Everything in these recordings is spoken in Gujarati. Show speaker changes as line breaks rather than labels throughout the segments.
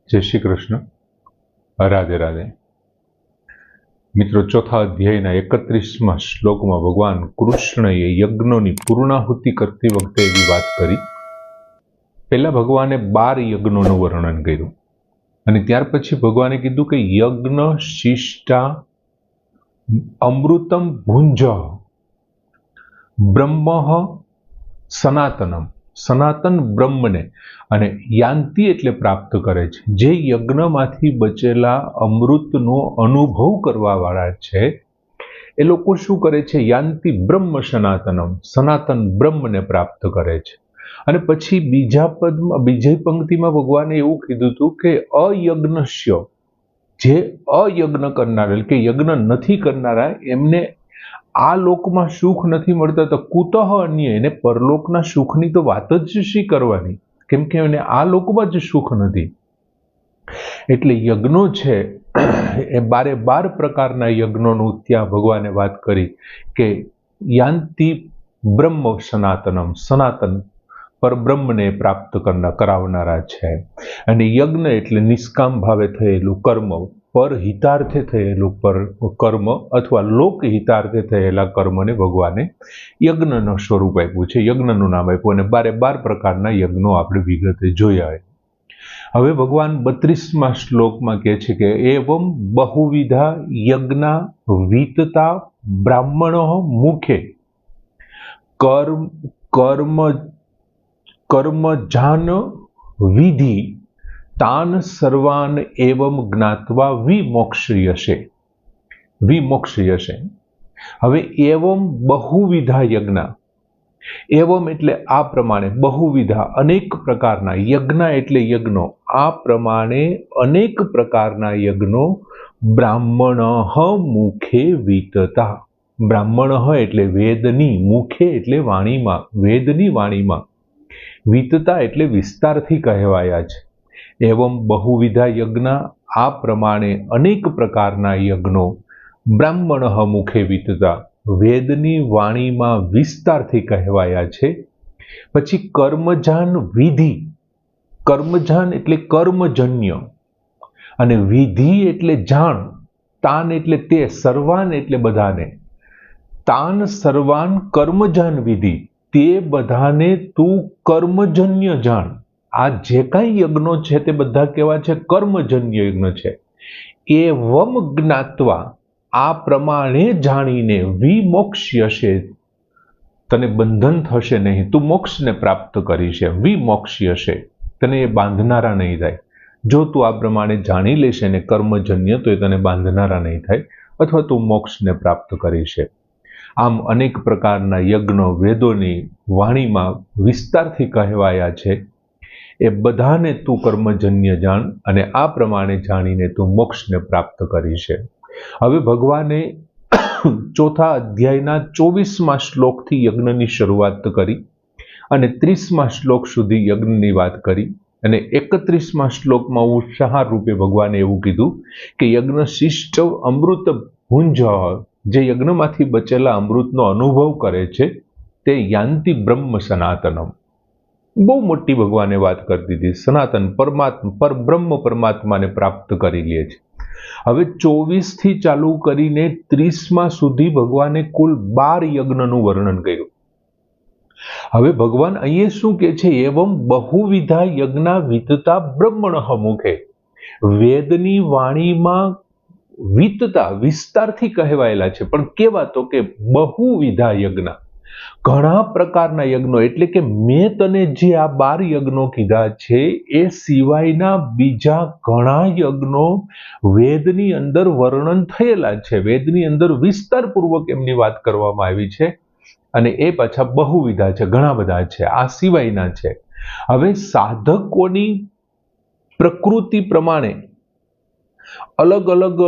जय श्री कृष्ण। राधे राधे। मित्रों, चौथा अध्यायना 31 श्लोकमां भगवान कृष्णए यज्ञोनी पूर्णाहुति करती वखते एवी वात करी। पहेला भगवाने 12 यज्ञोनुं वर्णन कर्युं अने त्यार पछी भगवाने कीधुं के यज्ञ शिष्टा अमृतम भुंज ब्रह्म सनातनम, सनातन ब्रह्मने अने यान्ति एटले प्राप्त करे छे। जे यज्ञमांथी बचेला अमृतनो अनुभव करवावाळा छे ए लोको शुं करे छे? यान्ति ब्रह्म सनातनम, सनातन ब्रह्मने प्राप्त करे छे। अने पछी बीजा पदमां बीजी पंक्तिमां भगवाने एवुं कीधुं हतुं के अयज्ञस्य, जे अयज्ञ करनारा के यज्ञ नथी करनारा एमने आ लोकमां सुख नथी मळता तो कुतः अन्य एने परलोकना सुखनी तो वात ज शी करवानी, केम के एने आ लोकमां ज सुख नथी। एटले यज्ञो छे ए 12 प्रकारना यज्ञोनुं त्यां भगवाने वात करी के यान्ति ब्रह्म सनातनम, सनातन परब्रह्मने प्राप्त करावनारा छे। अने यज्ञ एटले निष्काम भावे थयेलुं कर्म, पर हितार्थे थयेलुं कर्म अथवा लोक हितार्थे थयेला कर्मने भगवाने यज्ञनो स्वरूप आप्युं छे, यज्ञनुं नाम आप्युं अने 12 प्रकारना यज्ञो आपणे विगते जोया। हवे भगवान 32 श्लोकमां कहे छे के एवं बहुविधा यज्ञा वीतता ब्राह्मणो मुखे कर्मजान विधि तान सर्वान एवं ज्ञात्वा विमोक्ष्यसे, विमोक्ष्यसे। हवे एवं बहुविधा यज्ञ, एवं एटले आ प्रमाणे, बहुविधा अनेक प्रकारना, यज्ञ एटले यज्ञो, आ प्रमाणे अनेक प्रकारना यज्ञो ब्राह्मणः मुखे वीतता। ब्राह्मणः एटले वेदनी, मुखे एटले वाणीमां, वेदनी वाणीमां, वीतता एटले विस्तारथी कहेवाया छे। एवं बहुविधा यज्ञ, आ प्रमाणे अनेक प्रकारना यज्ञो ब्राह्मणः मुखे वीतता, वेदनी वाणीमां विस्तारथी कहेवाया छे। पछी कर्मजान विधि, कर्मजान एटले कर्मजन्य अने विधि एटले जाण, तान एटले ते, सर्वान एटले बधाने, तान सर्वान कर्मजान विधि, ते बधाने तू कर्मजन्य जाण। आ जे काई यज्ञो छे ते बधा केवा छे? कर्मजन्य यज्ञ छे। एवं ज्ञात्वा, आ प्रमाणे जाणीने, विमोक्ष्यसे, तने बंधन थशे नहीं, तू मोक्षने प्राप्त करीश। विमोक्ष्यसे, तने बांधनारा नहीं थाय। जो तू आ प्रमाणे जाणी लेशे ने कर्मजन्य, तो तने बांधनारा नहीं थाय अथवा तू मोक्षने प्राप्त करीश। आम अनेक प्रकारना यज्ञो वेदोनी वाणीमां विस्तारथी कहेवाया छे। ए बधाने तू कर्मजन्य जाण अने आ प्रमाणे जाणीने तू मोक्षने प्राप्त करीश। हवे भगवाने चौथा अध्यायना 24 श्लोकथी यज्ञनी शरूआत करी अने 30 श्लोक सुधी यज्ञनी वात करी अने 31 श्लोकमां उत्साह रूपे भगवाने एवुं कीधुं के यज्ञ शिष्ट अमृत भुंज, जे यज्ञमांथी बचेला अमृतनो अनुभव करे छे ते यान्ति ब्रह्म सनातनम। बहु मोटी भगवाने बात कर दी थी। सनातन परमात्मा, पर ब्रह्म परमात्मा ने प्राप्त करी ले छे। हवे 24 थी चालू करीने 30 सुधी भगवाने कुल 12 यज्ञनुं वर्णन कर्युं। हवे भगवान अहींया शुं कहे छे? एवं बहुविधा यज्ञा वीतता ब्रह्मणः मुखे, वेदनी वाणीमां वीतता, विस्तारथी कहेवायेला छे, पण केवा? तो के बहुविधा यज्ञ, घणा प्रकारना यज्ञो। एटले के मैं तने जे आ 12 यज्ञो कीधा छे ए सिवायना बीजा घणा यज्ञो वेदनी अंदर वर्णन थयेला छे, वेदनी अंदर विस्तारपूर्वक एमनी वात करवामां आवी छे अने ए पाछा बहुविधा छे, घणा बधा छे, आ सिवायना छे। हवे साधकोनी प्रकृति प्रमाणे अलग अलग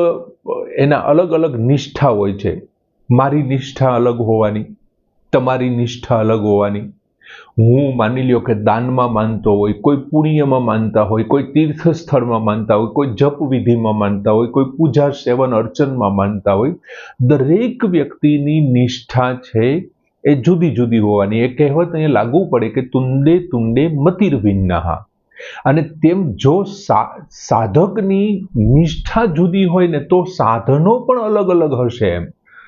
एना अलग अलग निष्ठा होय छे। मारी निष्ठा अलग होवानी, तमारी निष्ठा अलग होवानी। हूँ मानी ल्यो के दानमां मानतो होय, कोई पुण्यमां मानता होय, कोई तीर्थ स्थळमां मानता होय, कोई जप विधिमां मानता होय, कोई पूजा सेवन अर्चनमां मानता होय। दरेक व्यक्तिनी निष्ठा छे ए जुदी जुदी होवानी। ए कहेवत अहींया लागू पड़े के तुंडे तुंडे मतिर्भिन्नः, અને તેમ જો સાધકની નિષ્ઠા જુદી હોય ને તો સાધનો પણ અલગ અલગ હશે એમ.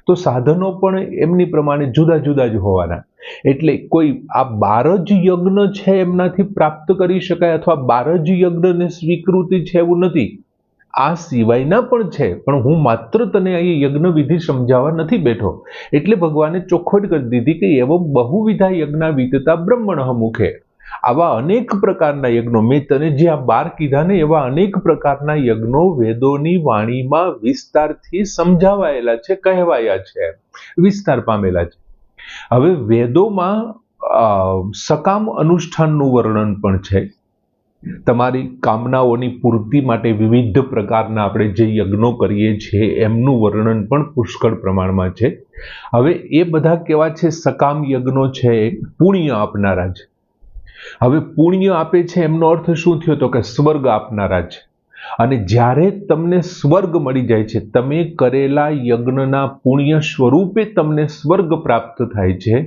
તો સાધનો પણ એમની પ્રમાણે જુદા જુદા જ હોવાના. એટલે કોઈ આ 12 જ યજ્ઞ છે એમનાથી પ્રાપ્ત કરી શકાય અથવા 12 જ યજ્ઞને સ્વીકૃતિ છે એવું નથી. આ સિવાયના પણ છે, પણ હું માત્ર તને અહીં યજ્ઞ વિધિ સમજાવવા નથી બેઠો. એટલે ભગવાને ચોખવટ કરી દીધી કે એવમ બહુવિધા યજ્ઞા વિતતા બ્રહ્મણ મુખે. આવા અનેક પ્રકારના યજ્ઞો, મેં તને જે આ 12 કીધા ને એવા અનેક પ્રકારના યજ્ઞો વેદોની વાણીમાં વિસ્તારથી સમજાવાયેલા છે, કહેવાયા છે, વિસ્તાર પામેલા છે. હવે વેદોમાં સકામ અનુષ્ઠાનનું વર્ણન પણ છે. તમારી કામનાઓની પૂર્તિ માટે વિવિધ પ્રકારના આપણે જે યજ્ઞો કરીએ છીએ એમનું વર્ણન પણ પુષ્કળ પ્રમાણમાં છે. હવે એ બધા કેવા છે? સકામ યજ્ઞો છે, પુણ્ય આપનારા છે. હવે પુણ્ય આપે છે એમનો અર્થ શું થયો? તો કે સ્વર્ગ આપનારા છે. અને જ્યારે તમને સ્વર્ગ મળી જાય છે, તમે કરેલા યજ્ઞના પુણ્ય સ્વરૂપે તમને સ્વર્ગ પ્રાપ્ત થાય છે.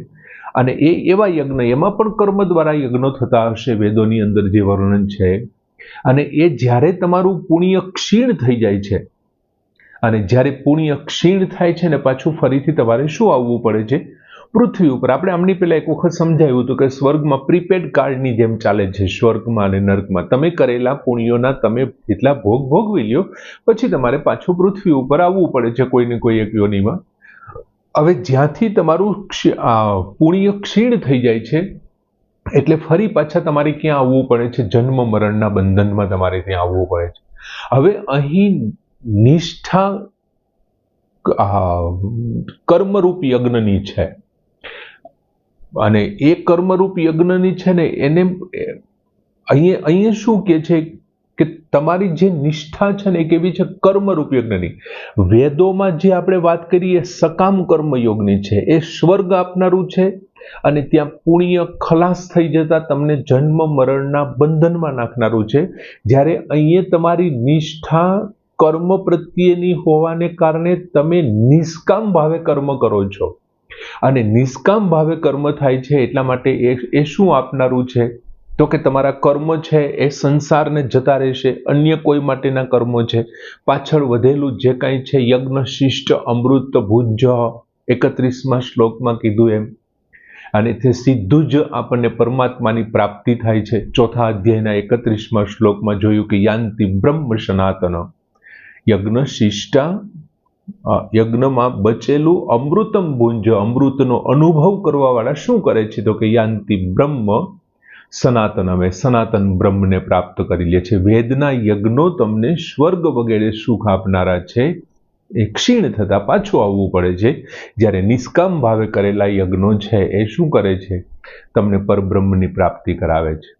અને એ એવા યજ્ઞ, એમાં પણ કર્મ દ્વારા યજ્ઞો થતા હશે વેદોની અંદર જે વર્ણન છે. અને એ જ્યારે તમારું પુણ્ય ક્ષીણ થઈ જાય છે, અને જ્યારે પુણ્ય ક્ષીણ થાય છે ને પાછું ફરીથી તમારે શું આવવું પડે છે? પૃથ્વી ઉપર. આપણે આમની પહેલા એક વખત સમજાવ્યું હતું કે સ્વર્ગમાં પ્રીપેડ કાર્ડની જેમ ચાલે છે. સ્વર્ગમાં અને નર્કમાં તમે કરેલા પુણ્યોના તમે જેટલા ભોગ ભોગવી લ્યો, પછી તમારે પાછું પૃથ્વી ઉપર આવવું પડે છે કોઈ ને કોઈ એક યોનિમાં. હવે જ્યાંથી તમારું પુણ્ય ક્ષીણ થઈ જાય છે એટલે ફરી પાછા તમારે ક્યાં આવવું પડે છે? જન્મ મરણના બંધનમાં તમારે ત્યાં આવવું પડે છે. હવે અહીં નિષ્ઠા કર્મરૂપ યજ્ઞની છે, અને એ કર્મરૂપ યજ્ઞની છે ને એને અહીંયા શું કે છે કે તમારી જે નિષ્ઠા છે ને એ કેવી છે? કર્મરૂપ યજ્ઞની. વેદોમાં જે આપણે વાત કરીએ સકામ કર્મયોગની છે, એ સ્વર્ગ આપનારું છે. અને ત્યાં પુણ્ય ખલાસ થઈ જતા તમને જન્મ મરણના બંધનમાં નાખનારું છે. જ્યારે અહીંયા તમારી નિષ્ઠા કર્મ પ્રત્યેની હોવાને કારણે તમે નિષ્કામ ભાવે કર્મ કરો છો. અને નિષ્કામ ભાવે કર્મ થાય છે એટલા માટે એ શું આપનારું છે? તો કે તમારા કર્મ છે એ સંસારને જતા રહેશે, અન્ય કોઈ માટેના કર્મો છે. પાછળ વધેલું જે કાંઈ છે યજ્ઞ શિષ્ટ અમૃત ભુજ 31મા શ્લોકમાં કીધું એમ, અને તે સીધું જ આપણને પરમાત્માની પ્રાપ્તિ થાય છે. ચોથા અધ્યાયના 31મા શ્લોકમાં જોયું કે યાંતિ બ્રહ્મ સનાતન. યજ્ઞ શિષ્ટા, યજ્ઞમાં બચેલું અમૃતમ ભુંજ, અમૃતનો અનુભવ કરવા વાળા શું કરે છે? તો કે યાંતિ બ્રહ્મ સનાતન, અમે સનાતન બ્રહ્મને પ્રાપ્ત કરી લે છે. વેદના યજ્ઞો તમને સ્વર્ગ વગેરે સુખ આપનારા છે, એ ક્ષીણ થતા પાછું આવવું પડે છે. જ્યારે નિષ્કામ ભાવે કરેલા યજ્ઞો છે એ શું કરે છે? તમને પરબ્રહ્મની પ્રાપ્તિ કરાવે છે.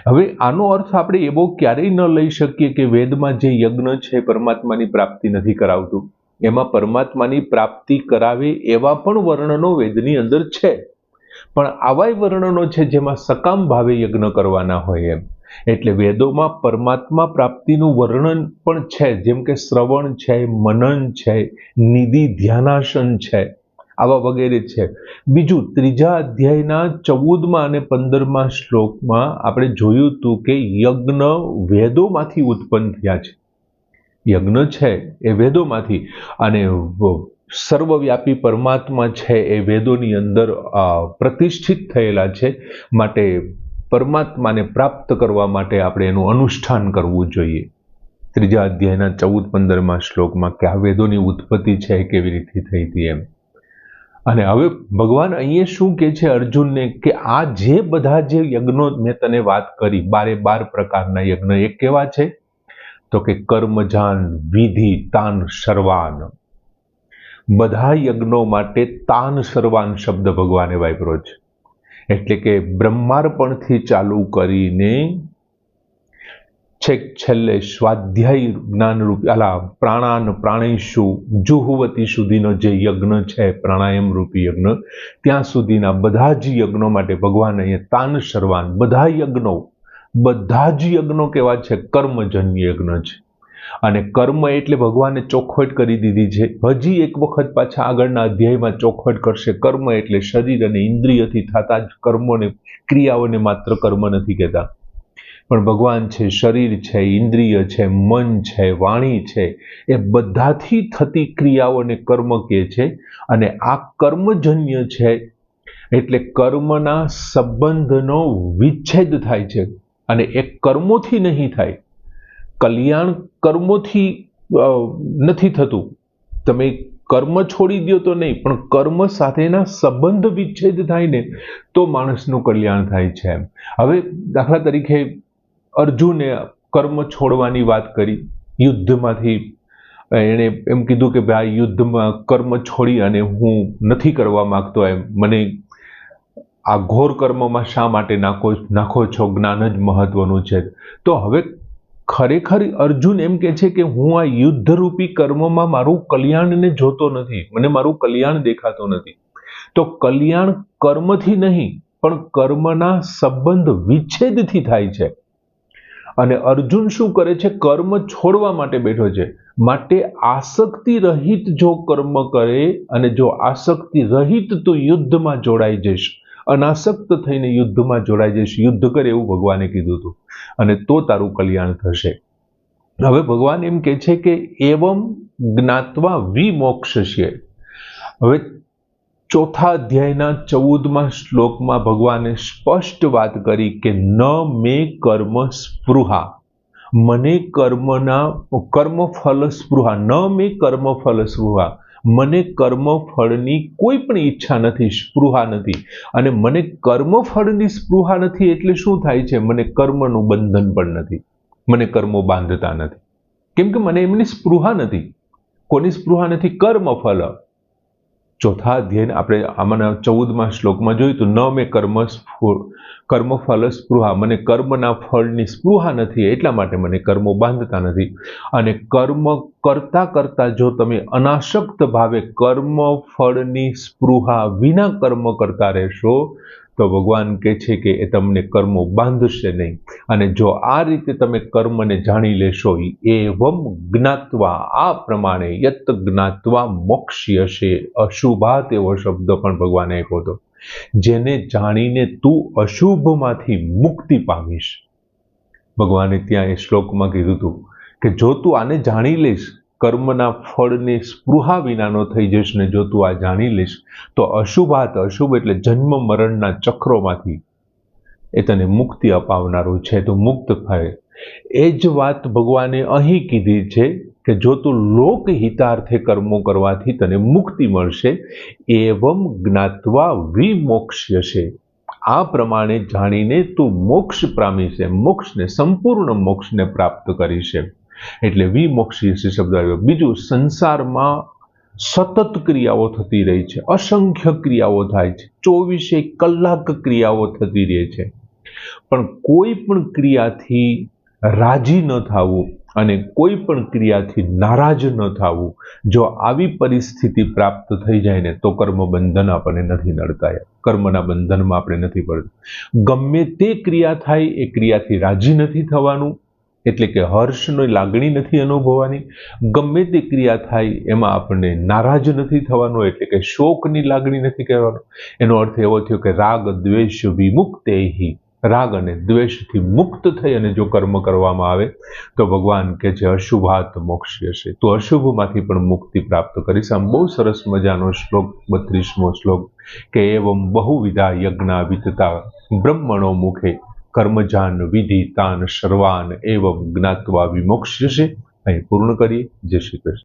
હવે આનો અર્થ આપણે એવો ક્યારેય ન લઈ શકીએ કે વેદમાં જે યજ્ઞ છે પરમાત્માની પ્રાપ્તિ નથી કરાવતું. એમાં પરમાત્માની પ્રાપ્તિ કરાવે એવા પણ વર્ણનો વેદની અંદર છે, પણ આવા વર્ણનો છે જેમાં સકામ ભાવે યજ્ઞ કરવાના હોય એમ. એટલે વેદોમાં પરમાત્મા પ્રાપ્તિનું વર્ણન પણ છે, જેમ કે શ્રવણ છે, મનન છે, નિધિ ધ્યાનાસન છે, આવા વગેરે છે. બીજું, 3જા અધ્યાયના 14મા અને 15મા શ્લોકમાં આપણે જોયું હતું કે યજ્ઞ વેદોમાંથી ઉત્પન્ન થયા છે. યજ્ઞ છે એ વેદોમાંથી, અને સર્વવ્યાપી પરમાત્મા છે એ વેદોની અંદર પ્રતિષ્ઠિત થયેલા છે. માટે પરમાત્માને પ્રાપ્ત કરવા માટે આપણે એનું અનુષ્ઠાન કરવું જોઈએ. 3જા અધ્યાયના 14-15મા શ્લોકમાં કે આ વેદોની ઉત્પત્તિ છે એ કેવી રીતે થઈ હતી એમ. અને હવે ભગવાન અહીંયા શું કહે છે અર્જુનને કે આ જે બધા જે યજ્ઞો મેં તને વાત કરી, 12 પ્રકારના યજ્ઞ, એ કેવા છે? તો કે કર્મજાન વિધિ તાન સર્વાન. બધા યજ્ઞો માટે તાન સર્વાન શબ્દ ભગવાને વાપર્યો છે. એટલે કે બ્રહ્માર્પણથી ચાલુ કરીને છેક છેલ્લે સ્વાધ્યાય જ્ઞાન રૂપ પ્રાણાન પ્રાણેશુ જુહવતી સુધીનો જે યજ્ઞ છે, પ્રાણાયામ રૂપી યજ્ઞ, ત્યાં સુધીના બધા જ યજ્ઞો માટે ભગવાન અહીંયા તાન સર્વાન, બધા જ યજ્ઞો કેવા છે? કર્મજન્ય યજ્ઞ છે. અને કર્મ એટલે ભગવાને ચોખવટ કરી દીધી છે. હજી એક વખત પાછા આગળના અધ્યાયમાં ચોખવટ કરશે. કર્મ એટલે શરીર અને ઇન્દ્રિયથી થતા જ કર્મોને, ક્રિયાઓને માત્ર કર્મ નથી કહેતા. પણ ભગવાન છે, શરીર છે, ઇન્દ્રિય છે, મન છે, વાણી છે, એ બધાથી થતી ક્રિયાઓને કર્મ કહે છે. અને આ કર્મજન્ય છે એટલે કર્મના સંબંધનો વિચ્છેદ થાય છે. અને એ કર્મોથી નહીં થાય. કલ્યાણ કર્મોથી નથી થતું. તમે કર્મ છોડી દો તો નહીં, પણ કર્મ સાથેના સંબંધ વિચ્છેદ થાય ને તો માણસનું કલ્યાણ થાય છે. હવે દાખલા તરીકે અર્જુને કર્મ છોડવાની વાત કરી. યુદ્ધમાંથી એણે એમ કીધું કે ભાઈ યુદ્ધમાં કર્મ છોડી અને હું નથી કરવા માંગતો, એમ મને આ ઘોર કર્મમાં શા માટે નાખો છો, જ્ઞાન જ મહત્વનું છે. તો હવે ખરેખર અર્જુન એમ કે છે કે હું આ યુદ્ધરૂપી કર્મમાં મારું કલ્યાણને જોતો નથી, મને મારું કલ્યાણ દેખાતો નથી. તો કલ્યાણ કર્મથી નહીં પણ કર્મના સંબંધ વિચ્છેદથી થાય છે. અને અર્જુન શું કરે છે? કર્મ છોડવા માટે બેઠો છે. માટે આસક્તિ રહિત જો કર્મ કરે અને જો આસક્તિ રહિત તો યુદ્ધમાં જોડાઈ જઈશ, અનાસક્ત થઈને યુદ્ધમાં જોડાઈ જઈશ, યુદ્ધ કરે એવું ભગવાને કીધું હતું, અને તો તારું કલ્યાણ થશે. હવે ભગવાન એમ કહે છે કે એવમ જ્ઞાત્વા વિમોક્ષસ્ય. હવે ચોથા અધ્યાયના 14મા શ્લોકમાં ભગવાને સ્પષ્ટ વાત કરી કે ન મે કર્મ સ્પૃહા, મને કર્મફળ સ્પૃહા, ન મે કર્મફળ સ્પૃહા, મને કર્મફળની કોઈ પણ ઈચ્છા નથી, સ્પૃહા નથી. અને મને કર્મફળની સ્પૃહા નથી એટલે શું થાય છે? મને કર્મનું બંધન પણ નથી, મને કર્મો બાંધતા નથી. કેમ કે મને એમની સ્પૃહા નથી. કોની સ્પૃહા નથી? કર્મફળ. ચોથા અધ્યાય આપણે આમાંના 14મા શ્લોકમાં જોયું તો ન મે કર્મફળ સ્પૃહા, મને કર્મના ફળની સ્પૃહા નથી એટલા માટે મને કર્મો બાંધતા નથી. અને કર્મ કરતા કરતા જો તમે અનાસક્ત ભાવે કર્મ ફળની સ્પૃહા વિના કર્મ કરતા રહેશો તો ભગવાન કહે છે કે એ તમને કર્મો બાંધશે નહીં. અને જો આ રીતે તમે કર્મને જાણી લેશો, એવમ જ્ઞાત્વા, આ પ્રમાણે યત જ્ઞાત્વા મોક્ષ્યસે, અશુભાત એવો શબ્દ પણ ભગવાને આપ્યો હતો. જેને જાણીને તું અશુભમાંથી મુક્તિ પામીશ. ભગવાને ત્યાં એ શ્લોકમાં કીધું હતું કે જો તું આને જાણી લઈશ, કર્મના ફળની સ્પૃહા વિનાનો થઈ જઈશ ને જો તું આ જાણી લઈશ તો અશુભાત, અશુભ એટલે જન્મ મરણના ચક્રોમાંથી એ તને મુક્તિ અપાવનારું છે, તો મુક્ત થાય. એ જ વાત ભગવાને અહીં કીધી છે કે જો તું લોકહિતાર્થે કર્મો કરવાથી તને મુક્તિ મળશે. એવમ જ્ઞાત્વા વિમોક્ષ્યસે, આ પ્રમાણે જાણીને તું મોક્ષ પામી છે, મોક્ષને, સંપૂર્ણ મોક્ષને પ્રાપ્ત કરી છે. એટલે વિમોક્ષ્યસે શબ્દ આવ્યો. બીજું, સંસારમાં સતત ક્રિયાઓ થતી રહી છે, અસંખ્ય ક્રિયાઓ થાય છે, 24 કલાક ક્રિયાઓ થતી રહે છે, પણ કોઈ પણ ક્રિયાથી રાજી ન થવું અને કોઈ પણ ક્રિયાથી નારાજ ન થવું, જો આવી પરિસ્થિતિ પ્રાપ્ત થઈ જાય ને તો કર્મ બંધન આપણને નથી નડતા. કર્મના બંધનમાં આપણે નથી પડતા. ગમે તે ક્રિયા થાય એ ક્રિયાથી રાજી નથી થવાનું, એટલે કે હર્ષની લાગણી નથી અનુભવવાની. ગમે તે ક્રિયા થાય એમાં આપણને નારાજ નથી થવાનું, એટલે કે શોકની લાગણી નથી કહેવાનું. એનો અર્થ એવો થયો કે રાગ દ્વેષ વિમુક્તેહિ, રાગ અને દ્વેષથી મુક્ત થઈ અને જો કર્મ કરવામાં આવે તો ભગવાન કહે છે અશુભાત મોક્ષ્યસે, તો અશુભમાંથી પણ મુક્તિ પ્રાપ્ત કરીશ. આમ બહુ સરસ મજાનો શ્લોક, 32મો શ્લોક કે એવમ બહુવિધા યજ્ઞા વિતતા બ્રહ્મણો મુખે કર્મજાન વિધિ તાન સર્વાન એવમ જ્ઞાત્વા વિમોક્ષ્યસે. અહીં પૂર્ણ કરીએ. જય શ્રી કૃષ્ણ.